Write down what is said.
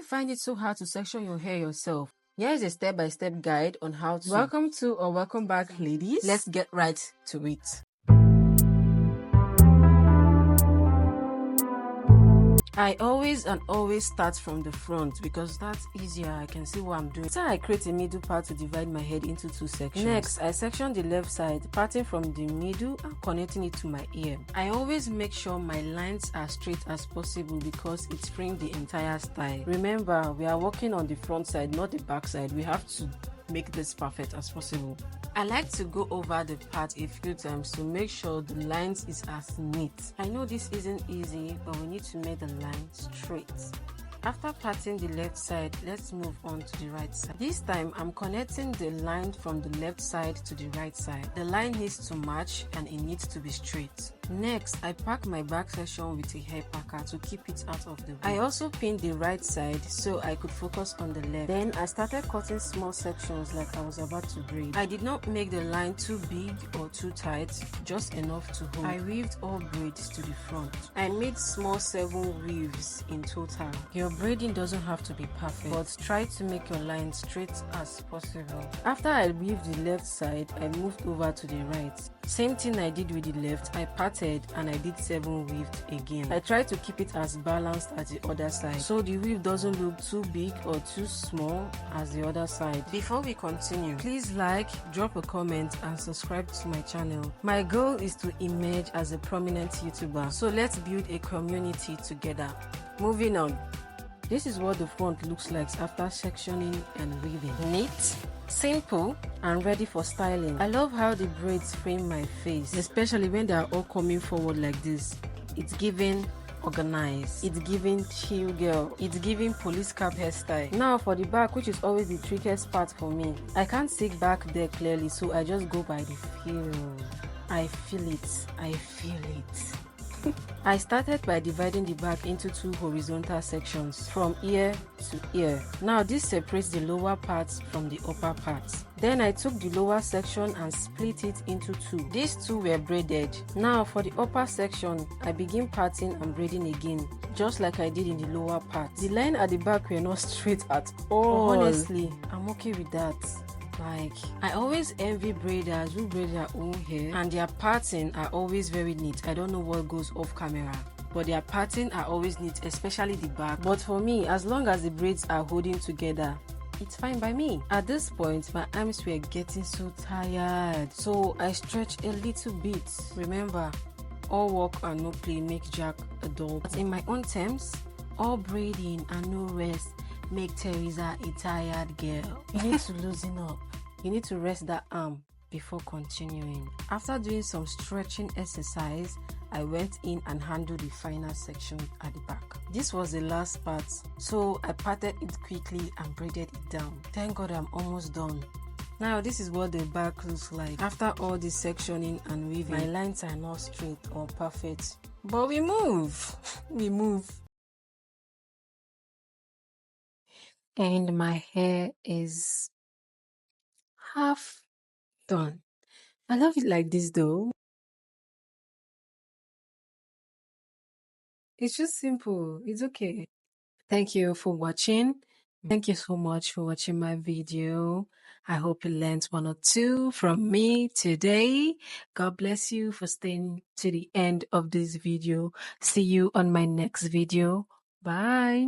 find it so hard to section your hair yourself? Here is a step-by-step guide on how to. Welcome to or welcome back, ladies. Let's get right to it. I always start from the front because that's easier. I can see what I'm doing. So I create a middle part to divide my head into two sections. Next, I section the left side, parting from the middle and connecting it to my ear. I always make sure my lines are straight as possible because it frames the entire style. Remember, we are working on the front side, not the back side. We have to make this perfect as possible. I like to go over the part a few times to make sure the lines is as neat. I know this isn't easy, but we need to make the line straight. After parting the left side, let's move on to the right side. This time, I'm connecting the line from the left side to the right side. The line needs to match and it needs to be straight. Next, I pack my back section with a hair packer to keep it out of the way. I also pinned the right side so I could focus on the left. Then I started cutting small sections like I was about to braid. I did not make the line too big or too tight, just enough to hold. I weaved all braids to the front. I made small 7 weaves in total. Your braiding doesn't have to be perfect, but try to make your line straight as possible. After I weaved the left side, I moved over to the right. Same thing I did with the left, I parted and I did 7 weaved again. I tried to keep it as balanced as the other side, so the weave doesn't look too big or too small as the other side. Before we continue, please like, drop a comment and subscribe to my channel. My goal is to emerge as a prominent YouTuber, so let's build a community together. Moving on. This is what the front looks like after sectioning and weaving. Neat, simple, and ready for styling. I love how the braids frame my face, especially when they are all coming forward like this. It's giving organized. It's giving chill girl. It's giving police cap hairstyle. Now for the back, which is always the trickiest part for me. I can't see back there clearly, so I just go by the feel. I feel it. I feel it. I started by dividing the back into 2 horizontal sections from ear to ear. Now this separates the lower parts from the upper parts. Then I took the lower section and split it into 2. These 2 were braided. Now for the upper section, I begin parting and braiding again, just like I did in the lower part. The line at the back were not straight at all. But honestly, I'm okay with that. Like, I always envy braiders who braid their own hair and their parting are always very neat. I don't know what goes off camera, but their parting are always neat, especially the back. But for me, as long as the braids are holding together, it's fine by me. At this point, my arms were getting so tired, so I stretched a little bit. Remember, all work and no play make Jack a dog. But in my own terms, all braiding and no rest make Teresa a tired girl. You need to loosen up. You need to rest that arm before continuing. After doing some stretching exercise, I went in and handled the final section at the back. This was the last part, so I parted it quickly and braided it down. Thank God I'm almost done. Now this is what the back looks like. After all the sectioning and weaving, my lines are not straight or perfect, but we move. We move. And my hair is half done. I love it like this though. It's just simple. It's okay. Thank you for watching. Thank you so much for watching my video. I hope you learned 1 or 2 from me today. God bless you for staying to the end of this video. See you on my next video. Bye.